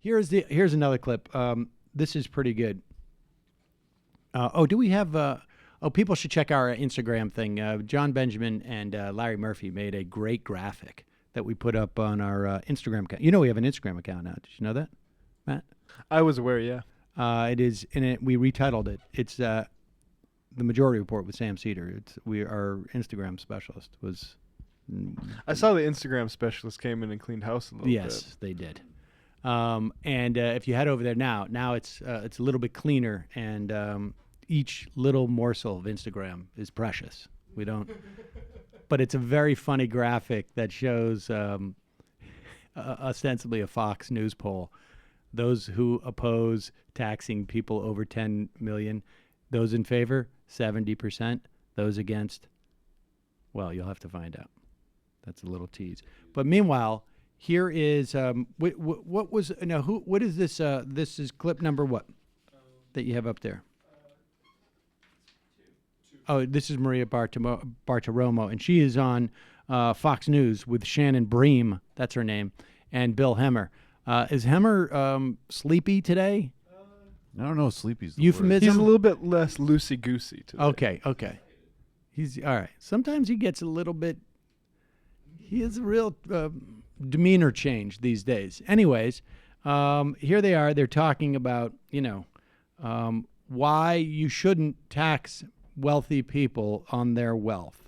Here's another clip. This is pretty good. Do we have? People should check our Instagram thing. John Benjamin and Larry Murphy made a great graphic that we put up on our Instagram account. You know we have an Instagram account now. Did you know that, Matt? I was aware, yeah. It is in it. We retitled it. It's the Majority Report with Sam Seder. Our Instagram specialist was. I saw the Instagram specialist came in and cleaned house a little bit. Yes, they did. And if you head over there now it's a little bit cleaner, and each little morsel of Instagram is precious. We don't, but it's a very funny graphic that shows ostensibly a Fox News poll. Those who oppose taxing people over 10 million, those in favor, 70%. Those against, well, you'll have to find out. That's a little tease. But meanwhile, here is what was now? What is this? This is clip number what that you have up there? Oh, this is Maria Bartiromo, and she is on Fox News with Shannon Bream. That's her name, and Bill Hemmer. Is Hemmer sleepy today? I don't know. Sleepy's the euphemism. He's a little bit less loosey-goosey today. Okay. He's all right. Sometimes he gets a little bit. He has a real demeanor change these days. Anyways, here they are. They're talking about why you shouldn't tax wealthy people on their wealth.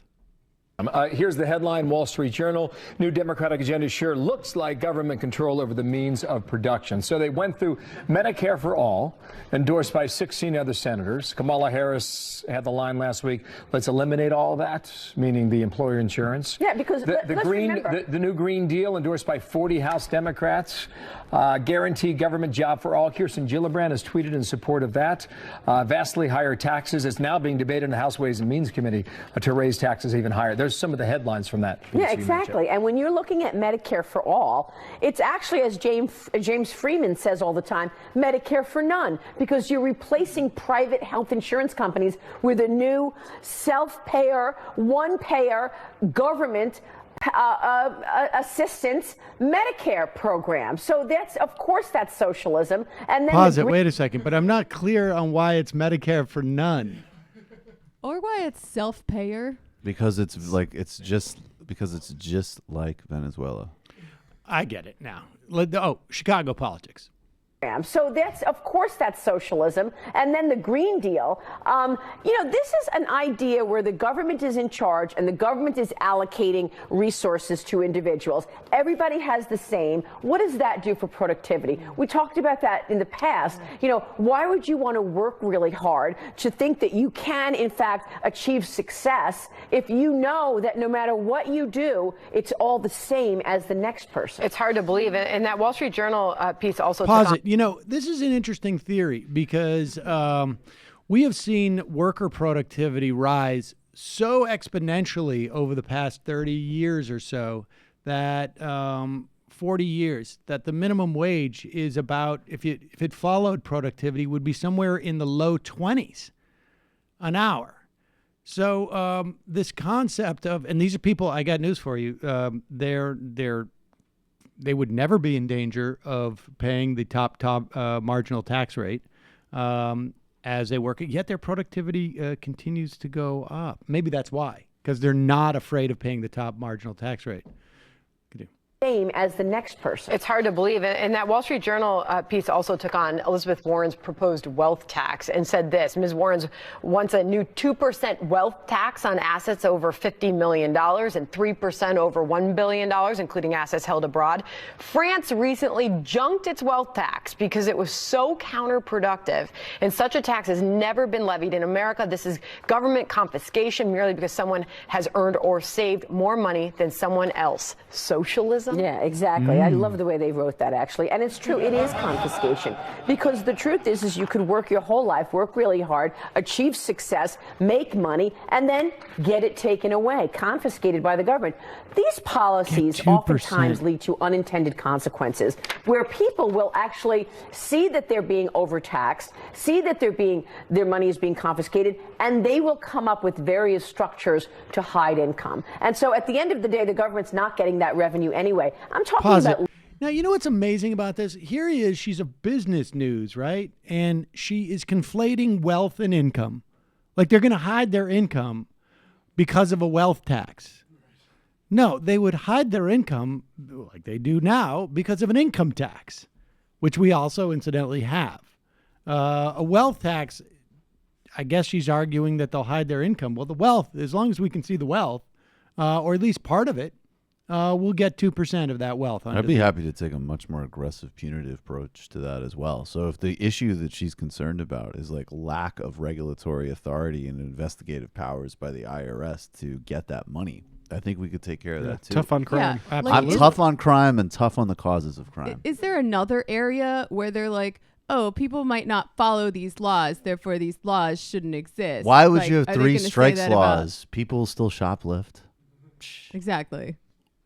Here's the headline, Wall Street Journal. New Democratic agenda sure looks like government control over the means of production. So they went through Medicare for All, endorsed by 16 other senators. Kamala Harris had the line last week, let's eliminate all that, meaning the employer insurance. Yeah, because the new Green Deal, endorsed by 40 House Democrats. Guaranteed government job for all. Kirsten Gillibrand has tweeted in support of that. Vastly higher taxes. It's now being debated in the House Ways and Means Committee to raise taxes even higher. There's some of the headlines from that. Yeah, exactly. And when you're looking at Medicare for all, it's actually, as James Freeman says all the time, Medicare for none, because you're replacing private health insurance companies with a new self-payer, one-payer government assistance Medicare program. So that's, of course, that's socialism. And then pause it. Wait a second, but I'm not clear on why it's Medicare for none, or why it's self-payer. Because it's just like Venezuela. I get it now. Chicago politics. So that's, of course, that's socialism. And then the Green Deal, this is an idea where the government is in charge and the government is allocating resources to individuals. Everybody has the same. What does that do for productivity? We talked about that in the past. Why would you want to work really hard to think that you can, in fact, achieve success if you know that no matter what you do, it's all the same as the next person? It's hard to believe. And that Wall Street Journal piece also pause it. This is an interesting theory because we have seen worker productivity rise so exponentially over the past 30 years or so that 40 years that the minimum wage is about, if it followed productivity, would be somewhere in the low 20s an hour. So this concept of, and these are people, I got news for you, they would never be in danger of paying the top marginal tax rate as they work, yet their productivity continues to go up. Maybe that's why, because they're not afraid of paying the top marginal tax rate. Same as the next person. It's hard to believe. And that Wall Street Journal piece also took on Elizabeth Warren's proposed wealth tax and said this: Ms. Warren wants a new 2% wealth tax on assets over $50 million and 3% over $1 billion, including assets held abroad. France recently junked its wealth tax because it was so counterproductive, and such a tax has never been levied in America. This is government confiscation merely because someone has earned or saved more money than someone else. Socialism? Yeah, exactly. I love the way they wrote that, actually. And it's true, it is confiscation. Because the truth is you could work your whole life, work really hard, achieve success, make money, and then get it taken away, confiscated by the government. These policies oftentimes lead to unintended consequences where people will actually see that they're being overtaxed, see that their money is being confiscated, and they will come up with various structures to hide income. And so at the end of the day, the government's not getting that revenue anyway. I'm talking about. Now, you know what's amazing about this? Here he is. She's a business news, right? And she is conflating wealth and income. Like they're going to hide their income because of a wealth tax. No, they would hide their income like they do now because of an income tax, which we also incidentally have. A wealth tax, I guess she's arguing that they'll hide their income. Well, the wealth, as long as we can see the wealth, or at least part of it, we'll get 2% of that wealth. I'd be happy to take a much more aggressive, punitive approach to that as well. So if the issue that she's concerned about is like lack of regulatory authority and investigative powers by the IRS to get that money, I think we could take care of that too. Tough on crime. Yeah, I'm tough on crime and tough on the causes of crime. Is there another area where they're like, oh, people might not follow these laws, therefore these laws shouldn't exist? Why would Like, you have are they 3 gonna say strikes that about- laws? People still shoplift. Exactly.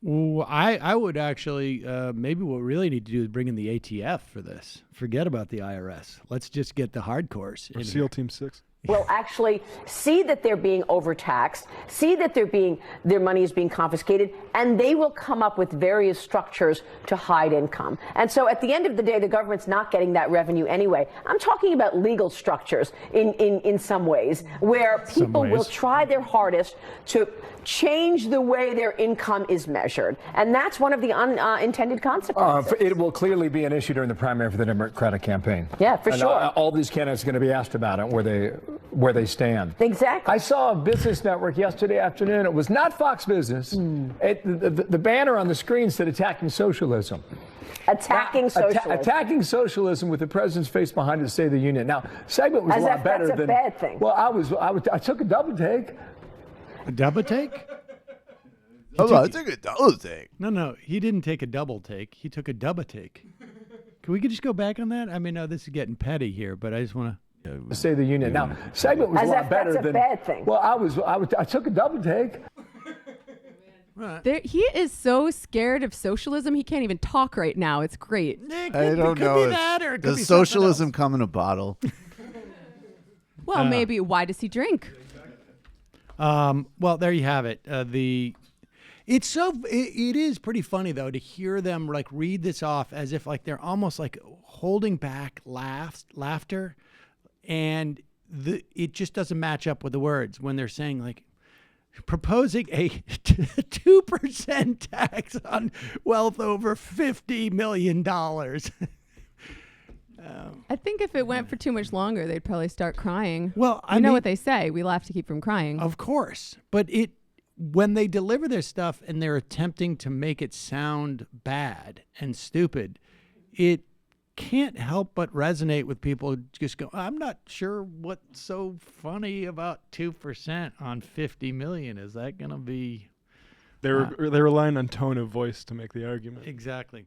Ooh, I would actually, maybe what we really need to do is bring in the ATF for this. Forget about the IRS. Let's just get the hardcores. Or SEAL Team 6. Will actually see that they're being overtaxed, see that their money is being confiscated, and they will come up with various structures to hide income. And so at the end of the day, the government's not getting that revenue anyway. I'm talking about legal structures in some ways, where people will try their hardest to change the way their income is measured. And that's one of the unintended consequences. It will clearly be an issue during the primary for the Democratic campaign. Yeah, for sure. All these candidates are going to be asked about it, where they stand. Exactly. I saw a business network yesterday afternoon. It was not Fox Business. The banner on the screen said attacking socialism. Attacking socialism. Attacking socialism with the president's face behind it to State of the Union. Now, segment was As a lot if better that's a than. bad thing. Well, I took a double take. A double take? I took a double take. No, he didn't take a double take. He took a double take. Can we just go back on that? I mean, no, this is getting petty here, but I just want To State of the Union. Now, segment was As a lot if better that's a than. bad thing. Well, I took a double take. He is so scared of socialism, he can't even talk right now. It's great. to. I don't know. Be that, or it could be Does something socialism else. come in a bottle? Well, maybe. Why does he drink? Well, there you have it. It is pretty funny though to hear them like read this off as if like they're almost like holding back laughter, and it just doesn't match up with the words when they're saying like proposing a 2% tax on wealth over $50 million. I think if it went for too much longer, they'd probably start crying. Well, I you know mean- what they say. We laugh to keep from crying. Of course, but when they deliver their stuff and they're attempting to make it sound bad and stupid, it can't help but resonate with people who just go, I'm not sure what's so funny about 2% on 50 million. Is that going to be They're relying on tone of voice to make the argument. exactly?